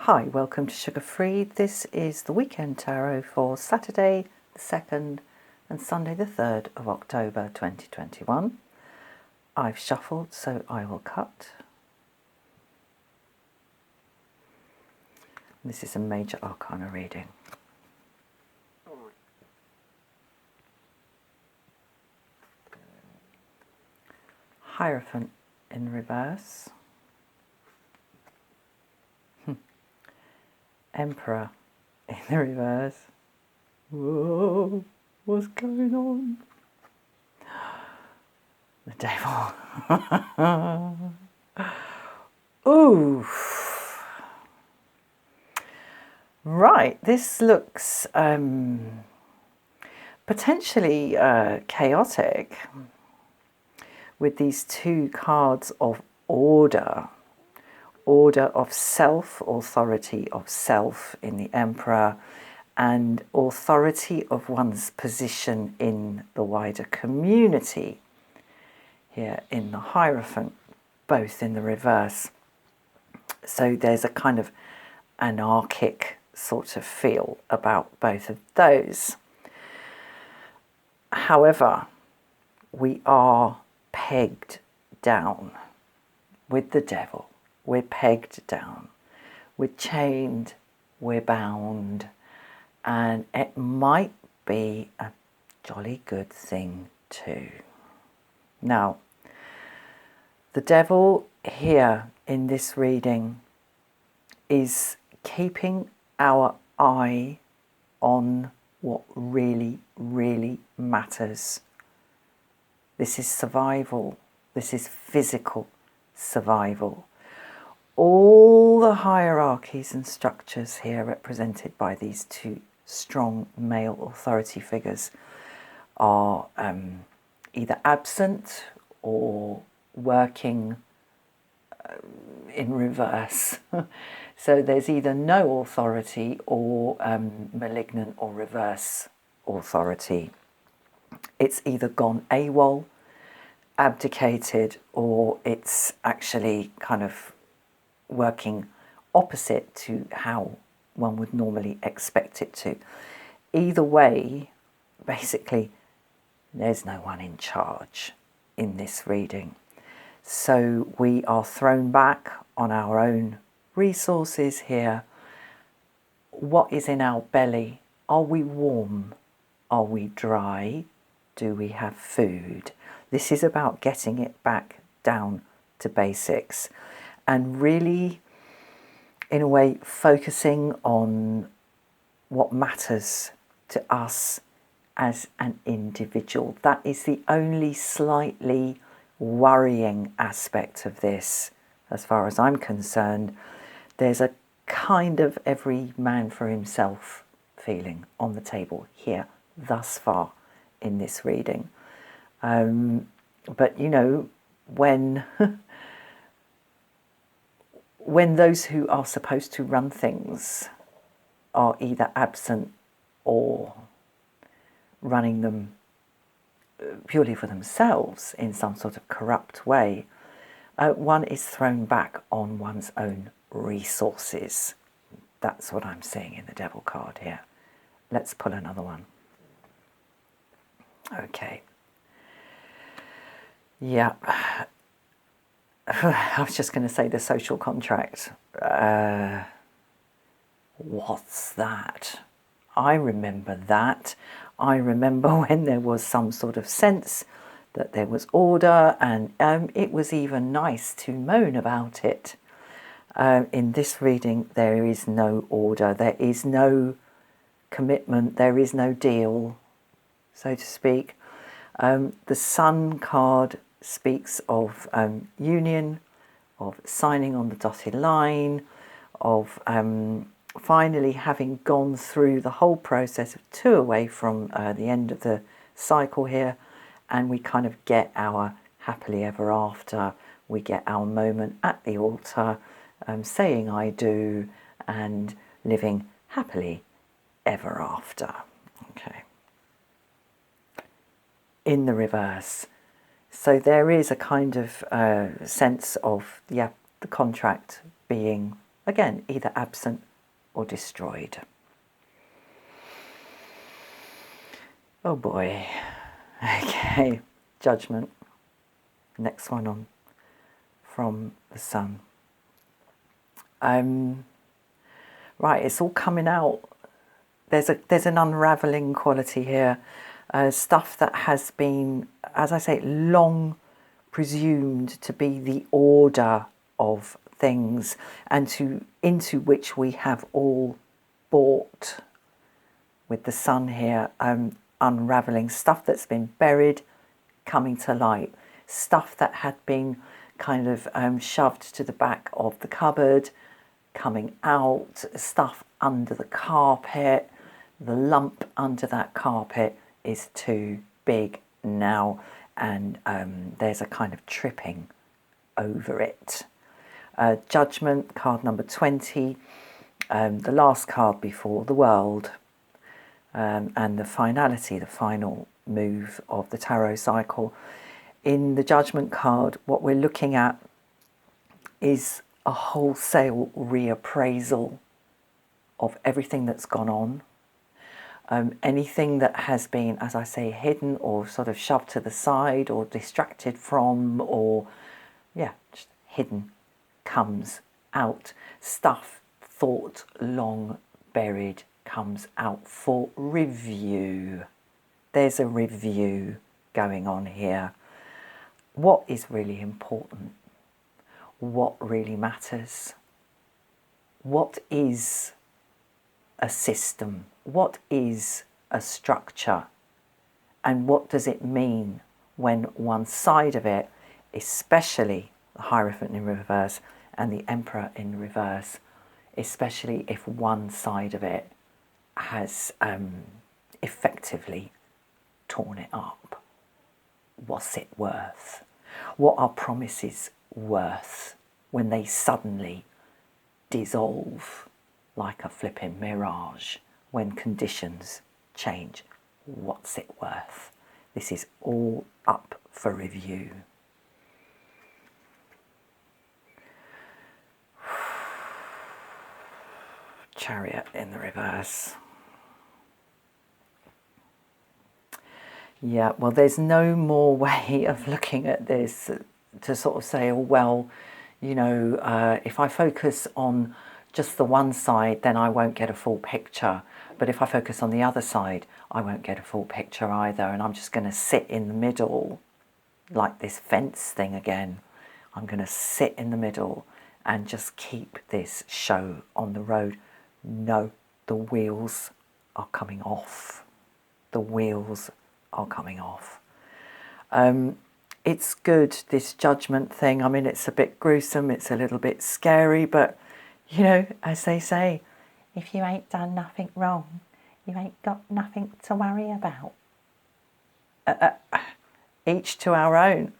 Hi, welcome to Sugar Free. This is the Weekend Tarot for Saturday the 2nd and Sunday the 3rd of October 2021. I've shuffled, so I will cut. This is a major arcana reading. Hierophant in reverse. Emperor in the reverse. Whoa, what's going on? The devil. Ooh. Right, this looks potentially chaotic with these two cards of order of self, authority of self in the Emperor, and authority of one's position in the wider community here in the Hierophant, both in the reverse. So there's a kind of anarchic sort of feel about both of those. However, we are pegged down with the devil. We're pegged down. We're chained. We're bound. And it might be a jolly good thing too. Now, the devil here in this reading is keeping our eye on what really, really matters. This is survival. This is physical survival. All the hierarchies and structures here represented by these two strong male authority figures are either absent or working in reverse. So there's either no authority or malignant or reverse authority. It's either gone AWOL, abdicated, or it's actually kind of working opposite to how one would normally expect it to. Either way, basically, there's no one in charge in this reading. So we are thrown back on our own resources here. What is in our belly? Are we warm? Are we dry? Do we have food? This is about getting it back down to basics and really, in a way, focusing on what matters to us as an individual. That is the only slightly worrying aspect of this, as far as I'm concerned. There's a kind of every man for himself feeling on the table here thus far in this reading. But you know, when when those who are supposed to run things are either absent or running them purely for themselves in some sort of corrupt way, one is thrown back on one's own resources. That's what I'm seeing in the Devil card here. Let's pull another one. Okay. Yeah. I was just going to say the social contract. What's that? I remember that. I remember when there was some sort of sense that there was order, and it was even nice to moan about it. In this reading, there is no order. There is no commitment. There is no deal, so to speak. The Sun card speaks of union, of signing on the dotted line, of finally having gone through the whole process of two away from the end of the cycle here, and we kind of get our happily ever after. We get our moment at the altar, saying I do, and living happily ever after. Okay. In the reverse. So there is a kind of sense of, the contract being Again, either absent or destroyed. Oh boy. Okay, Judgment. Next one on from the Sun. Right, it's all coming out. There's an unravelling quality here. Stuff that has been, as I say, long presumed to be the order of things, and into which we have all bought. With the Sun here, unravelling stuff that's been buried, coming to light, stuff that had been kind of shoved to the back of the cupboard, coming out, stuff under the carpet. The lump under that carpet is too big now, and there's a kind of tripping over it. Judgment, card number 20, the last card before the World, and the finality, the final move of the tarot cycle. In the Judgment card, what we're looking at is a wholesale reappraisal of everything that's gone on. Anything that has been, as I say, hidden or sort of shoved to the side or distracted from, or just hidden, comes out. Stuff thought long buried comes out for review. There's a review going on here. What is really important? What really matters? What is a system? What is a structure? And what does it mean when one side of it, especially the Hierophant in reverse and the Emperor in reverse, especially if one side of it has effectively torn it up? What's it worth? What are promises worth when they suddenly dissolve like a flipping mirage when conditions change? What's it worth? This is all up for review. Chariot in the reverse. Yeah, well, there's no more way of looking at this to sort of say, oh, well, you know, if I focus on just the one side, then I won't get a full picture. But if I focus on the other side, I won't get a full picture either. And I'm just going to sit in the middle, like this fence thing again. I'm going to sit in the middle and just keep this show on the road. No, the wheels are coming off. The wheels are coming off. It's good, this Judgment thing. I mean, it's a bit gruesome, it's a little bit scary, but, you know, as they say, if you ain't done nothing wrong, you ain't got nothing to worry about. Each to our own.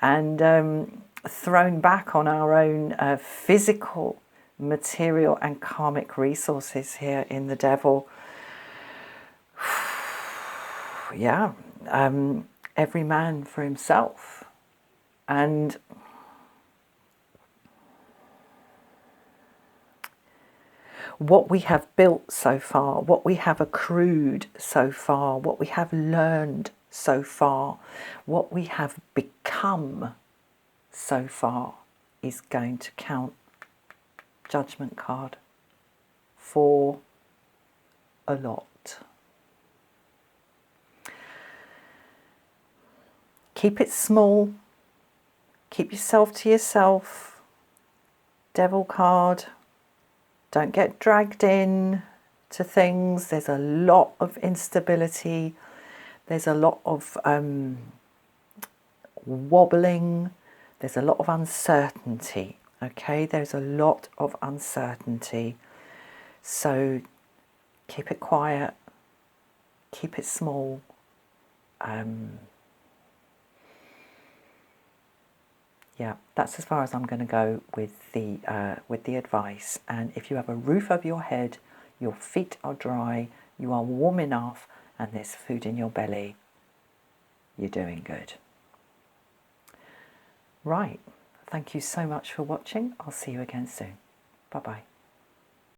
And thrown back on our own physical, material and karmic resources here in the Devil. Yeah, every man for himself. And what we have built so far, what we have accrued so far, what we have learned so far, what we have become so far is going to count, Judgment card, for a lot. Keep it small. Keep yourself to yourself. Devil card. Don't get dragged in to things. There's a lot of instability. There's a lot of wobbling. There's a lot of uncertainty. Okay, there's a lot of uncertainty. So keep it quiet. Keep it small. Yeah, that's as far as I'm going to go with the advice. And if you have a roof over your head, your feet are dry, you are warm enough, and there's food in your belly, you're doing good. Right. Thank you so much for watching. I'll see you again soon. Bye-bye.